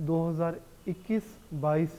2021-22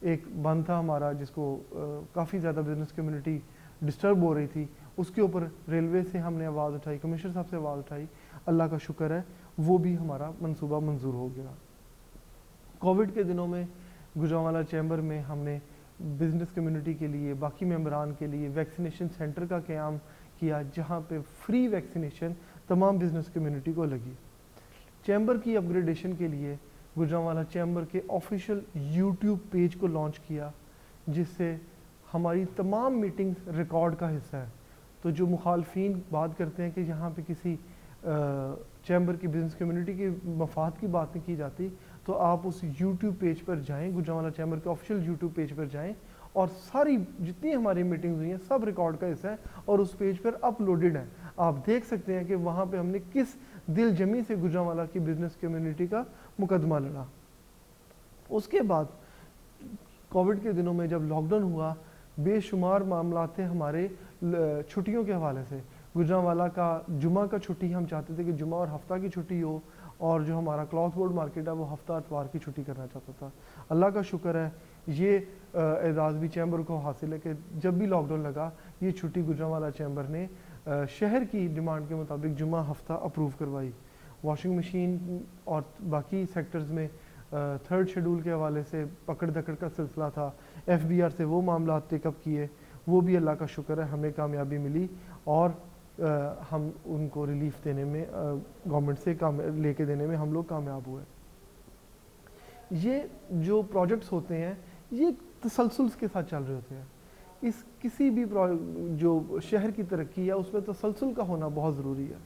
ایک بند تھا ہمارا جس کو کافی زیادہ بزنس کمیونٹی ڈسٹرب ہو رہی تھی، اس کے اوپر ریلوے سے ہم نے آواز اٹھائی، کمشنر صاحب سے آواز اٹھائی، اللہ کا شکر ہے وہ بھی ہمارا منصوبہ منظور ہو گیا۔ کووڈ کے دنوں میں گوجرانوالا چیمبر میں ہم نے بزنس کمیونٹی کے لیے، باقی ممبران کے لیے ویکسینیشن سینٹر کا قیام کیا، جہاں پہ فری ویکسینیشن تمام بزنس کمیونٹی کو لگی۔ چیمبر کی اپ گریڈیشن کے لیے گوجرانوالا چیمبر کے آفیشیل یوٹیوب پیج کو لانچ کیا، جس سے ہماری تمام میٹنگز ریکارڈ کا حصہ ہے۔ تو جو مخالفین بات کرتے ہیں کہ یہاں پہ کسی چیمبر کی بزنس کمیونٹی کے مفاد کی بات نہیں کی جاتی، تو آپ اس یوٹیوب پیج پر جائیں، گوجرانوالا چیمبر کے آفیشیل یوٹیوب پیج پر جائیں، اور ساری جتنی ہماری میٹنگز ہوئی ہیں سب ریکارڈ کا حصہ ہے اور اس پیج پر اپلوڈڈ ہے۔ آپ دیکھ سکتے ہیں کہ وہاں پہ ہم نے کس دل جمی سے گوجرانوالا کی بزنس کمیونٹی کا مقدمہ لڑا۔ اس کے بعد کووڈ کے دنوں میں جب لاک ڈاؤن ہوا، بے شمار معاملات تھے ہمارے چھٹیوں کے حوالے سے۔ گوجرانوالا کا جمعہ کا چھٹی ہم چاہتے تھے کہ جمعہ اور ہفتہ کی چھٹی ہو، اور جو ہمارا کلاتھ بورڈ مارکیٹ ہے وہ ہفتہ اتوار کی چھٹی کرنا چاہتا تھا۔ اللہ کا شکر ہے یہ اعزاز بھی چیمبر کو حاصل ہے کہ جب بھی لاک ڈاؤن لگا یہ چھٹی گوجرانوالا چیمبر نے شہر کی ڈیمانڈ کے مطابق جمعہ ہفتہ اپروو کروائی۔ واشنگ مشین اور باقی سیکٹرز میں تھرڈ شیڈول کے حوالے سے پکڑ دکڑ کا سلسلہ تھا، ایف بی آر سے وہ معاملات ٹیک اپ کیے، وہ بھی اللہ کا شکر ہے ہمیں کامیابی ملی، اور ہم ان کو ریلیف دینے میں گورنمنٹ سے لے کے دینے میں ہم لوگ کامیاب ہوئے۔ یہ جو پروجیکٹس ہوتے ہیں یہ تسلسل کے ساتھ چل رہے ہوتے ہیں۔ اس کسی بھی جو شہر کی ترقی ہے اس میں تسلسل کا ہونا بہت ضروری ہے۔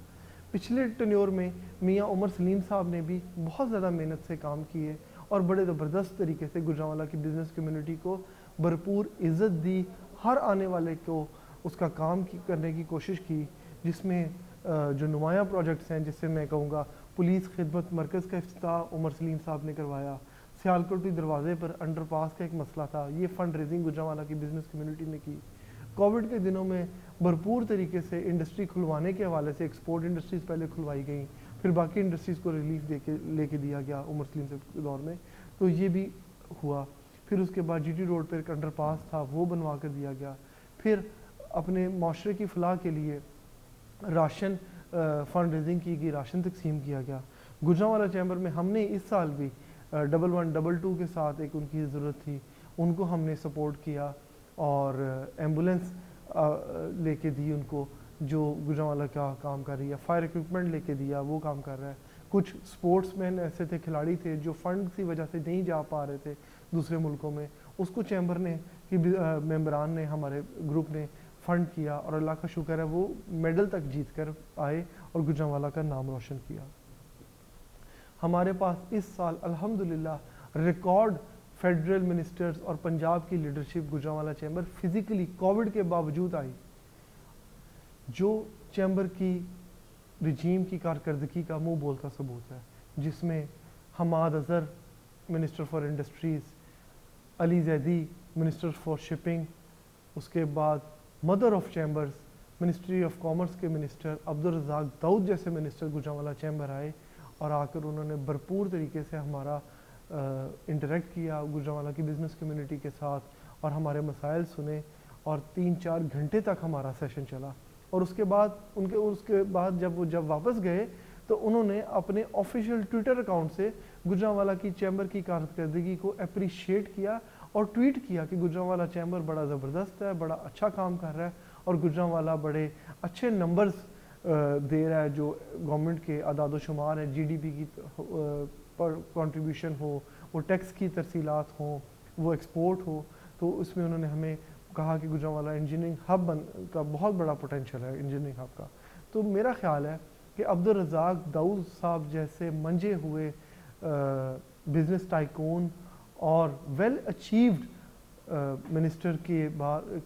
پچھلے ٹینیور میں میاں عمر سلیم صاحب نے بھی بہت زیادہ محنت سے کام کیے اور بڑے زبردست طریقے سے گوجرانوالا کی بزنس کمیونٹی کو بھرپور عزت دی، ہر آنے والے کو اس کا کام کرنے کی کوشش کی، جس میں جو نمایاں پروجیکٹس ہیں، جس سے میں کہوں گا پولیس خدمت مرکز کا افتتاح عمر سلیم صاحب نے کروایا، سیالکوٹی دروازے پر انڈر پاس کا ایک مسئلہ تھا، یہ فنڈ ریزنگ گوجرانوالا کی بزنس کمیونٹی نے کی۔ کووڈ کے دنوں میں بھرپور طریقے سے انڈسٹری کھلوانے کے حوالے سے ایکسپورٹ انڈسٹریز پہلے کھلوائی گئیں، پھر باقی انڈسٹریز کو ریلیف لے کے دیا گیا عمر سلیم صاحب کے دور میں، تو یہ بھی ہوا۔ پھر اس کے بعد جی ٹی روڈ پہ ایک انڈر پاس تھا وہ بنوا کر دیا گیا۔ پھر اپنے معاشرے کی فلاح کے لیے راشن فنڈ ریزنگ کی گئی، راشن تقسیم کیا گیا۔ گوجرانوالا چیمبر میں ہم نے اس سال بھی 1122 کے ساتھ ایک ان کی ضرورت تھی، ان کو ہم نے سپورٹ کیا اور ایمبولینس لے کے دی ان کو، جو گوجرانوالا کا کام کر رہی ہے، فائر ایکوپمنٹ لے کے دیا وہ کام کر رہا ہے۔ کچھ سپورٹس مین ایسے تھے، کھلاڑی تھے جو فنڈ کی وجہ سے نہیں جا پا رہے تھے دوسرے ملکوں میں، اس کو چیمبر نے ممبران نے ہمارے گروپ نے فنڈ کیا، اور اللہ کا شکر ہے وہ میڈل تک جیت کر آئے اور گوجرانوالا کا نام روشن کیا۔ ہمارے پاس اس سال الحمدللہ ریکارڈ فیڈرل منسٹرز اور پنجاب کی leadership Gujranwala chamber physically Covid کے باوجود آئی، جو چیمبر کی رجیم کی کارکردگی کا منہ بولتا ثبوت ہے، جس میں Hammad Azhar minister for industries, Ali Zaidi minister for shipping, اس کے بعد mother of chambers ministry of commerce کے منسٹر عبدالرزاق داؤد جیسے منسٹر گوجرانوالا چیمبر آئے، اور آ کر انہوں نے بھرپور طریقے سے ہمارا انٹریکٹ کیا گوجرانوالا کی بزنس کمیونٹی کے ساتھ، اور ہمارے مسائل سنے، اور 3-4 گھنٹے تک ہمارا سیشن چلا۔ اور اس کے بعد جب واپس گئے تو انہوں نے اپنے آفیشیل ٹویٹر اکاؤنٹ سے گوجرانوالا کی چیمبر کی کارکردگی کو اپریشیٹ کیا اور ٹویٹ کیا کہ گوجرانوالا چیمبر بڑا زبردست ہے، بڑا اچھا کام کر رہا ہے، اور گوجرانوالا بڑے اچھے نمبرز دے رہا ہے، جو گورنمنٹ کے اعداد و شمار ہیں، جی ڈی پی کی پر کنٹریبیوشن ہو، وہ ٹیکس کی ترسیلات ہوں، وہ ایکسپورٹ ہو، تو اس میں انہوں نے ہمیں کہا کہ گوجرانوالا انجینئرنگ ہب کا بہت بڑا پوٹینشیل ہے انجینئرنگ ہب کا۔ تو میرا خیال ہے کہ عبدالرزاق داؤد صاحب جیسے منجے ہوئے بزنس ٹائکون اور ویل اچیوڈ منسٹر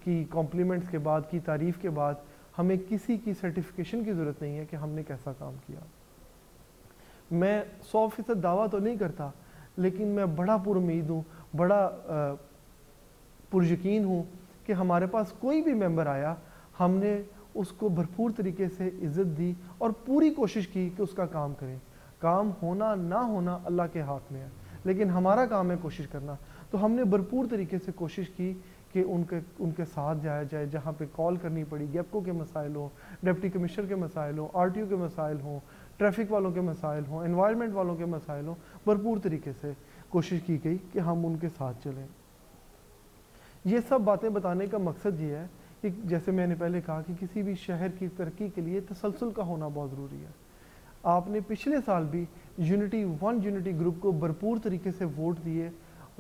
کی کمپلیمنٹس کے بعد، کی تعریف کے بعد، ہمیں کسی کی سرٹیفکیشن کی ضرورت نہیں ہے کہ ہم نے کیسا کام کیا۔ میں 100% دعویٰ تو نہیں کرتا، لیکن میں بڑا پر امید ہوں، بڑا پر یقین ہوں کہ ہمارے پاس کوئی بھی ممبر آیا، ہم نے اس کو بھرپور طریقے سے عزت دی اور پوری کوشش کی کہ اس کا کام کریں۔ کام ہونا نہ ہونا اللہ کے ہاتھ میں ہے، لیکن ہمارا کام ہے کوشش کرنا۔ تو ہم نے بھرپور طریقے سے کوشش کی کہ ان کے ساتھ جایا جائے، جہاں پہ کال کرنی پڑی، گیپکو کے مسائل ہوں، ڈپٹی کمشنر کے مسائل ہوں، آر ٹی او کے مسائل ہوں، ٹریفک والوں کے مسائل ہوں، انوائرمنٹ والوں کے مسائل ہوں، بھرپور طریقے سے کوشش کی گئی کہ ہم ان کے ساتھ چلیں۔ یہ سب باتیں بتانے کا مقصد یہ ہے کہ جیسے میں نے پہلے کہا کہ کسی بھی شہر کی ترقی کے لیے تسلسل کا ہونا بہت ضروری ہے۔ آپ نے پچھلے سال بھی یونٹی گروپ کو بھرپور طریقے سے ووٹ دیے،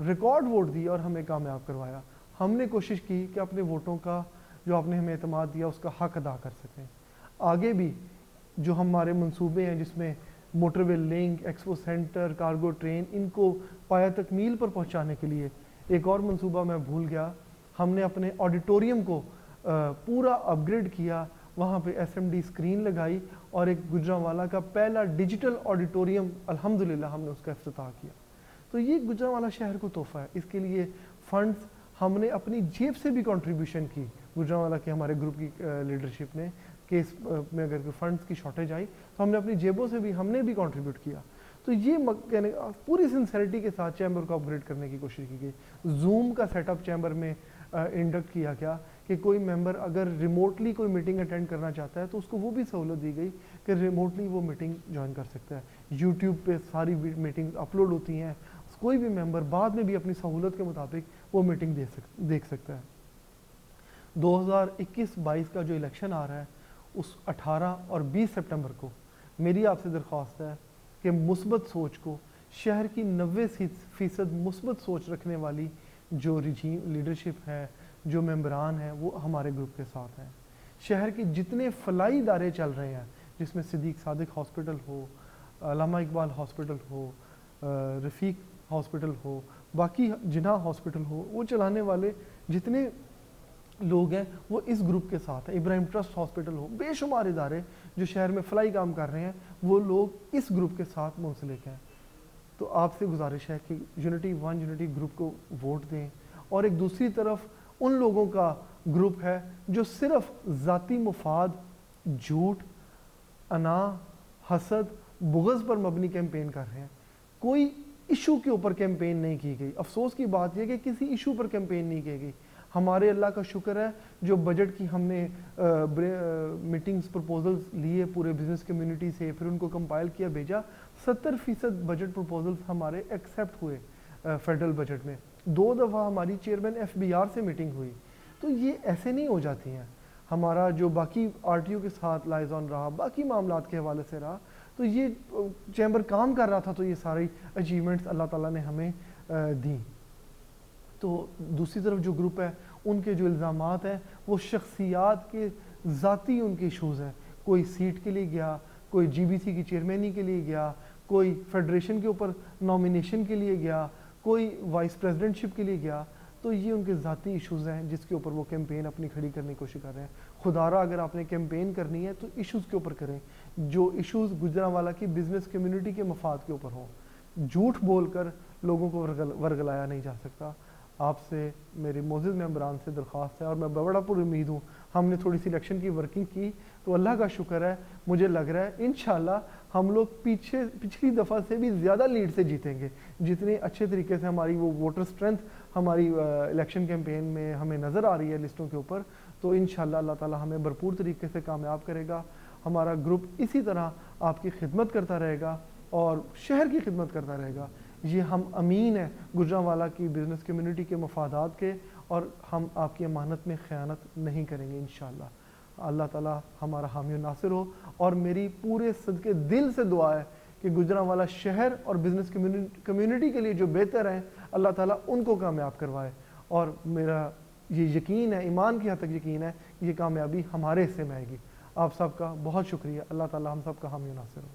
ریکارڈ ووٹ دیے اور ہمیں کامیاب کروایا۔ ہم نے کوشش کی کہ اپنے ووٹوں کا جو آپ نے ہمیں اعتماد دیا اس کا حق ادا کر سکیں۔ آگے بھی جو ہمارے منصوبے ہیں جس میں motorway link, expo centre, cargo train, ان کو پایہ تکمیل پر پہنچانے کے لیے ایک اور منصوبہ میں بھول گیا، ہم نے اپنے آڈیٹوریم کو پورا اپ گریڈ کیا، وہاں پہ ایس ایم ڈی اسکرین لگائی اور ایک گجرانوالہ کا پہلا ڈیجیٹل آڈیٹوریم الحمدللہ ہم نے اس کا افتتاح کیا۔ تو یہ گجرانوالہ شہر کو تحفہ ہے، اس کے لیے فنڈز ہم نے اپنی جیب سے بھی کنٹریبیوشن کی، گجرانوالہ کے ہمارے گروپ کی لیڈرشپ نے، کہ اس میں اگر کوئی فنڈز کی شارٹیج آئی تو ہم نے اپنی جیبوں سے بھی ہم نے بھی کنٹریبیوٹ کیا۔ تو یہ پوری سنسیریٹی کے ساتھ چیمبر کو اپ گریڈ کرنے کی کوشش کی گئی۔ زوم کا سیٹ اپ چیمبر میں انڈکٹ کیا گیا کہ کوئی ممبر اگر ریموٹلی کوئی میٹنگ اٹینڈ کرنا چاہتا ہے تو اس کو وہ بھی سہولت دی گئی کہ ریموٹلی وہ میٹنگ جوائن کر سکتا ہے۔ یوٹیوب پہ ساری میٹنگ اپلوڈ ہوتی ہیں، کوئی بھی ممبر بعد میں بھی اپنی سہولت کے مطابق وہ میٹنگ دیکھ سکتا ہے۔ 2021-22 کا جو الیکشن آ رہا ہے اس 18 اور 20 سپٹمبر کو میری آپ سے درخواست ہے کہ مثبت سوچ کو، شہر کی 90% مثبت سوچ رکھنے والی جو رجیم لیڈرشپ ہے، جو ممبران ہیں، وہ ہمارے گروپ کے ساتھ ہیں۔ شہر کے جتنے فلاحی ادارے چل رہے ہیں، جس میں صدیق صادق ہاسپٹل ہو، علامہ اقبال ہاسپٹل ہو، رفیق ہاسپٹل ہو، باقی جناح ہاسپٹل ہو، وہ چلانے والے جتنے لوگ ہیں وہ اس گروپ کے ساتھ ہیں۔ ابراہیم ٹرسٹ ہاسپٹل ہو، بے شمار ادارے جو شہر میں فلاحی کام کر رہے ہیں، وہ لوگ اس گروپ کے ساتھ منسلک ہیں۔ تو آپ سے گزارش ہے کہ یونٹی گروپ کو ووٹ دیں، اور ایک دوسری طرف ان لوگوں کا گروپ ہے جو صرف ذاتی مفاد، جھوٹ، انا، حسد، بغض پر مبنی کیمپین کر رہے ہیں۔ کوئی ایشو کے اوپر کیمپین نہیں کی گئی۔ افسوس کی بات یہ کہ کسی ایشو پر کیمپین نہیں کی گئی۔ ہمارے اللہ کا شکر ہے جو بجٹ کی ہم نے میٹنگز پروپوزلز لیے پورے بزنس کمیونٹی سے، پھر ان کو کمپائل کیا، بھیجا، 70% بجٹ پروپوزلز ہمارے ایکسیپٹ ہوئے فیڈرل بجٹ میں۔ 2 دفعہ ہماری چیئرمین ایف بی آر سے میٹنگ ہوئی۔ تو یہ ایسے نہیں ہو جاتی ہیں۔ ہمارا جو باقی آر ٹی او کے ساتھ لائزون رہا، باقی معاملات کے حوالے سے رہا، تو یہ چیمبر کام کر رہا تھا، تو یہ ساری اچیومنٹس اللہ تعالیٰ نے ہمیں دیں۔ تو دوسری طرف جو گروپ ہے ان کے جو الزامات ہیں وہ شخصیات کے ذاتی ان کے ایشوز ہیں۔ کوئی سیٹ کے لیے گیا، کوئی جی بی سی کی چیئرمینی کے لیے گیا، کوئی فیڈریشن کے اوپر نامینیشن کے لیے گیا، کوئی وائس پریزیڈنٹ شپ کے لیے گیا۔ تو یہ ان کے ذاتی ایشوز ہیں جس کے اوپر وہ کیمپین اپنی کھڑی کرنے کی کوشش کر رہے ہیں۔ خدا را اگر آپ نے کیمپین کرنی ہے تو ایشوز کے اوپر کریں، جو ایشوز گجرانوالہ کی بزنس کمیونٹی کے مفاد کے اوپر ہوں۔ جھوٹ بول کر لوگوں کو ورگلایا نہیں جا سکتا۔ آپ سے میرے معزز ممبران سے درخواست ہے، اور میں بڑا پر امید ہوں، ہم نے تھوڑی سی الیکشن کی ورکنگ کی تو اللہ کا شکر ہے، مجھے لگ رہا ہے انشاءاللہ ہم لوگ پچھلی دفعہ سے بھی زیادہ لیڈ سے جیتیں گے۔ جتنے اچھے طریقے سے ہماری وہ ووٹر سٹرینتھ ہماری الیکشن کیمپین میں ہمیں نظر آ رہی ہے لسٹوں کے اوپر، تو انشاءاللہ اللہ تعالی ہمیں بھرپور طریقے سے کامیاب کرے گا۔ ہمارا گروپ اسی طرح آپ کی خدمت کرتا رہے گا اور شہر کی خدمت کرتا رہے گا۔ یہ ہم امین ہیں گجرانوالہ کی بزنس کمیونٹی کے مفادات کے، اور ہم آپ کی امانت میں خیانت نہیں کریں گے انشاءاللہ۔ اللہ تعالیٰ ہمارا حامی و ناصر ہو، اور میری پورے صدقے دل سے دعا ہے کہ گجرانوالہ شہر اور بزنس کمیونٹی کے لیے جو بہتر ہیں اللہ تعالیٰ ان کو کامیاب کروائے، اور میرا یہ یقین ہے، ایمان کی حد تک یقین ہے، یہ کامیابی ہمارے حصے میں آئے گی۔ آپ سب کا بہت شکریہ۔ اللہ تعالیٰ ہم سب کا حامی و ناصر ہو۔